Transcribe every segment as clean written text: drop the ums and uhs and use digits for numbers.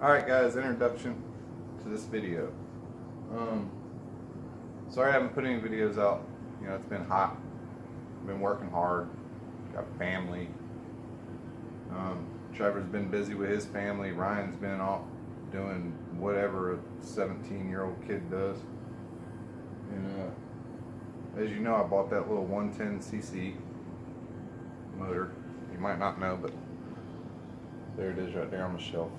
Alright guys, introduction to this video. Sorry I haven't put any videos out. You know, it's been hot. Been working hard. Got family. Trevor's been busy with his family. Ryan's been off doing whatever a 17-year-old kid does. And as you know, I bought that little 110cc motor. You might not know, but there it is right there on the shelf.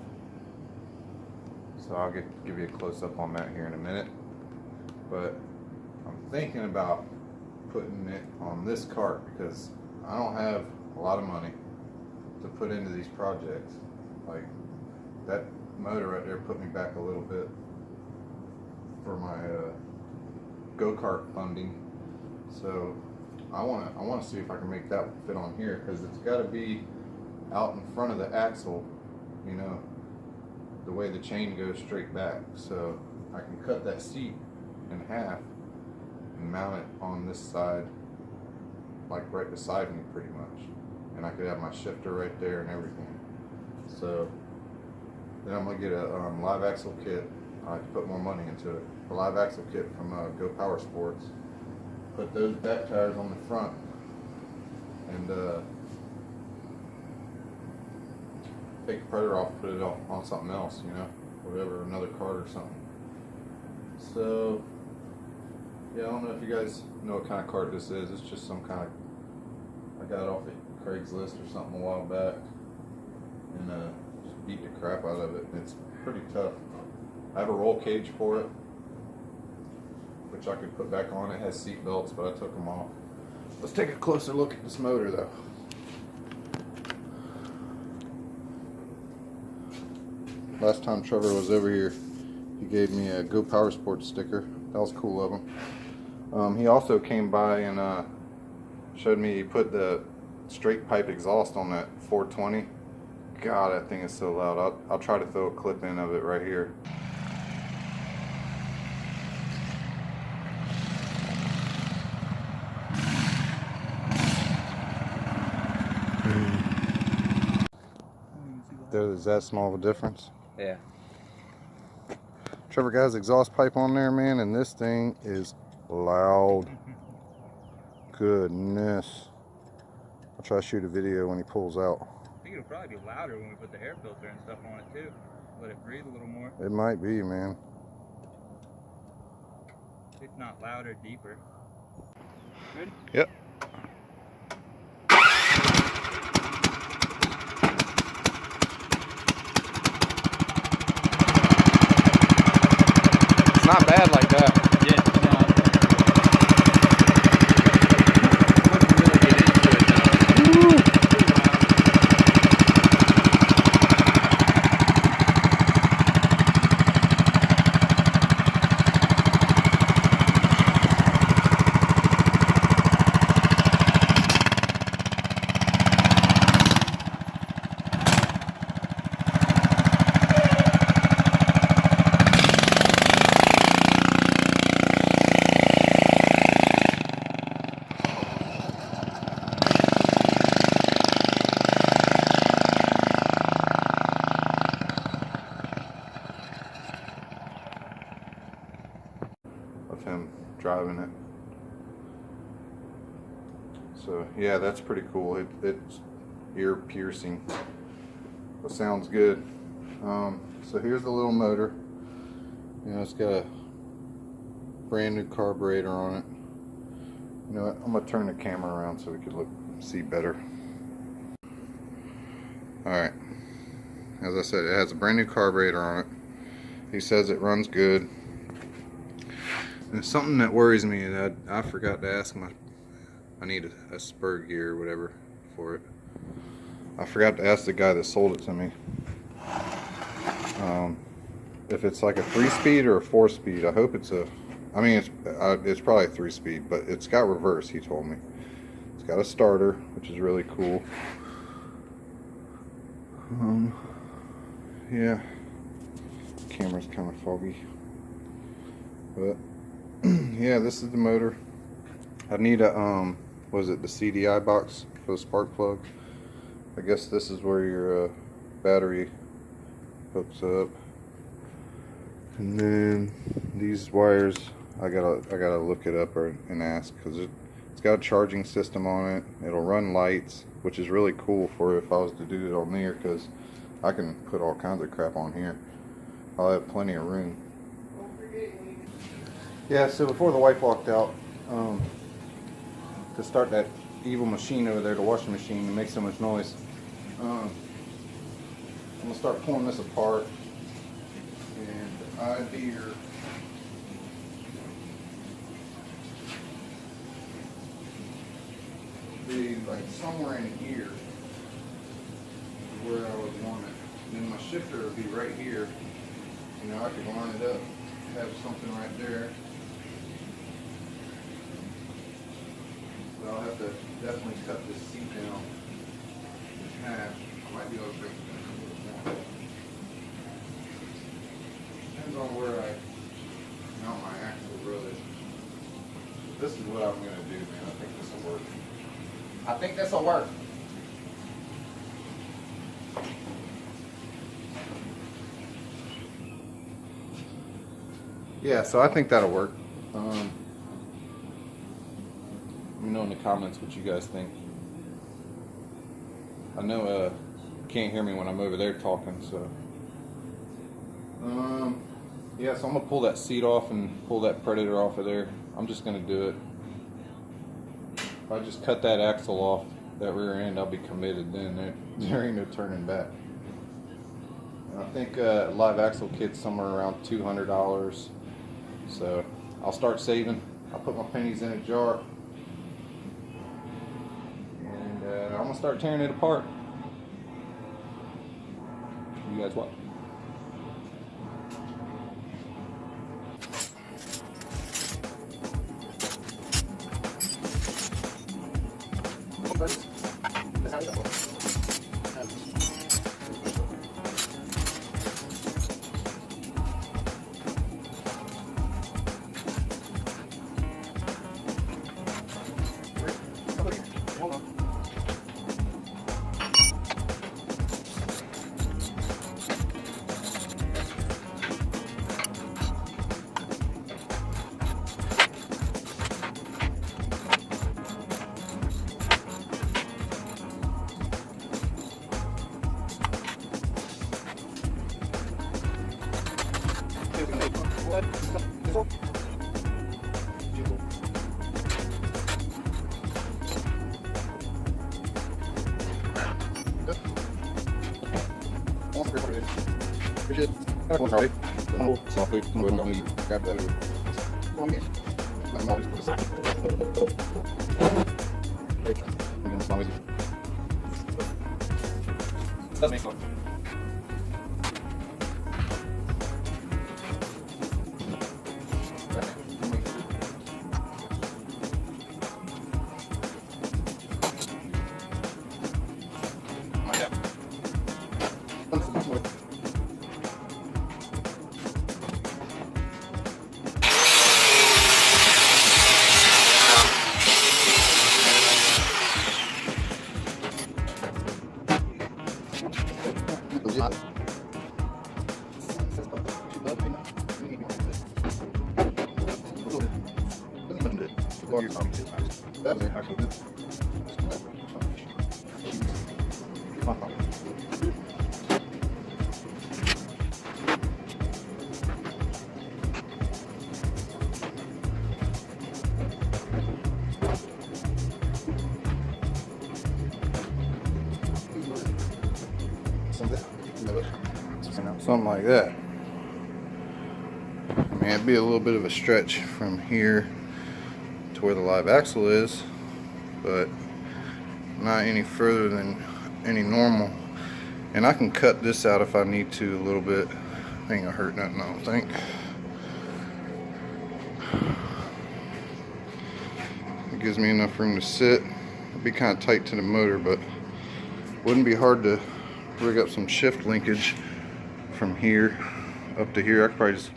So I'll give you a close-up on that here in a minute. But I'm thinking about putting it on this cart because I don't have a lot of money to put into these projects. Like that motor right there put me back a little bit for my go-kart funding. So I want to see if I can make that fit on here, because it's got to be out in front of the axle, you know, the way the chain goes straight back. So I can cut that seat in half and mount it on this side, like right beside me pretty much, and I could have my shifter right there and everything. So then I'm gonna get a live axle kit. I have to put more money into it. A live axle kit from Go Power Sports. Put those back tires on the front and take the Predator off, put it on something else, you know, whatever, another cart or something. So yeah, I don't know if you guys know what kind of cart this is. It's just some kind of, I got it off at Craigslist or something a while back, and just beat the crap out of it. It's pretty tough. I have a roll cage for it, which I could put back on. It has seat belts, but I took them off. Let's take a closer look at this motor though. Last time Trevor was over here, he gave me a Go Power Sports sticker. That was cool of him. He also came by and showed me he put the straight pipe exhaust on that 420. God, that thing is so loud. I'll try to throw a clip in of it right here. There's that small of a difference. Yeah. Trevor got his exhaust pipe on there, man, and this thing is loud. Goodness. I'll try to shoot a video when he pulls out. I think it'll probably be louder when we put the air filter and stuff on it too. Let it breathe a little more. It might be, man. If not louder, deeper. Good? Yep. It's not bad like that. Yeah, it's not. Wouldn't really get into it though. Woo! Of him driving it. So yeah, that's pretty cool. It's ear piercing. It sounds good. So here's the little motor. You know, it's got a brand new carburetor on it. You know what? I'm gonna turn the camera around so we can see better. Alright. As I said, it has a brand new carburetor on it. He says it runs good. And something that worries me that I forgot to ask I need a spur gear or whatever for it. I forgot to ask the guy that sold it to me if it's like a 3-speed or a 4-speed. I hope it's I mean it's probably a 3-speed, but it's got reverse, he told me. It's got a starter, which is really cool. Yeah, camera's kind of foggy, but yeah, this is the motor. I need a was it the CDI box for the spark plug? I guess this is where your battery hooks up. And then these wires, I gotta look it up and ask, because it's got a charging system on it. It'll run lights, which is really cool for if I was to do it on there, because I can put all kinds of crap on here. I'll have plenty of room. Yeah, so before the wife walked out, to start that evil machine over there, the washing machine, that makes so much noise, I'm gonna start pulling this apart. And the idea be like somewhere in here is where I would want it. And then my shifter would be right here. You know, I could line it up, have something right there. So I'll have to definitely cut this seat down in half. I might be able to break it down a little more. Depends on where I mount my axle, really. This is what I'm going to do, man. I think this will work. I think this will work. Yeah, so I think that'll work. Let me know in the comments what you guys think. I know you can't hear me when I'm over there talking, so. Yeah, so I'm gonna pull that seat off and pull that Predator off of there. I'm just gonna do it. If I just cut that axle off, that rear end, I'll be committed then. There ain't no turning back. And I think live axle kit's somewhere around $200. So I'll start saving. I'll put my pennies in a jar. And I'm gonna start tearing it apart. You guys watch. Something like that. I mean, it'd be a little bit of a stretch from here to where the live axle is, but not any further than any normal. And I can cut this out if I need to a little bit. Ain't gonna hurt nothing, I don't think. It gives me enough room to sit. It'd be kind of tight to the motor, but wouldn't be hard to rig up some shift linkage from here up to here. I could probably just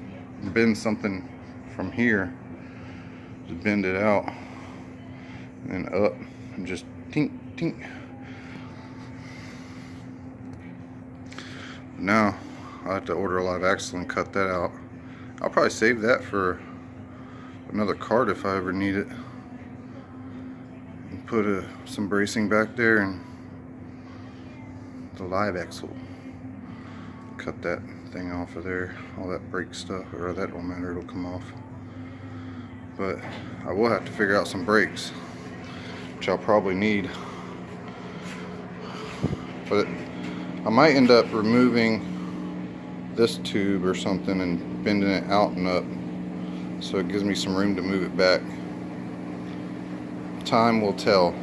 bend something from here, just bend it out and then up and just tink tink. Now I'll have to order a live axle and cut that out. I'll probably save that for another kart if I ever need it. And put some bracing back there and the live axle. Cut that thing off of there. All that brake stuff, or that won't matter, it'll come off. But I will have to figure out some brakes, which I'll probably need. But I might end up removing this tube or something and bending it out and up so it gives me some room to move it back. Time will tell.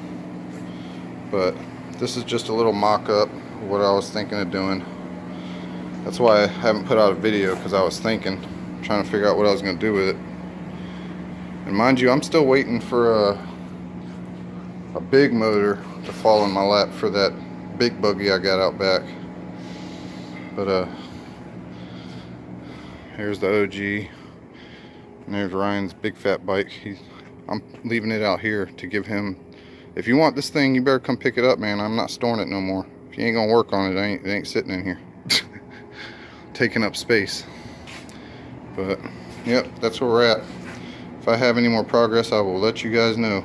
But this is just a little mock-up of what I was thinking of doing. That's why I haven't put out a video, because I was trying to figure out what I was going to do with it. And mind you, I'm still waiting for a big motor to fall in my lap for that big buggy I got out back. But here's the OG, and there's Ryan's big fat bike. I'm leaving it out here to give him. If you want this thing, you better come pick it up, man. I'm not storing it no more. If you ain't gonna work on it, it ain't sitting in here taking up space. But yep, that's where we're at. If I have any more progress, I will let you guys know.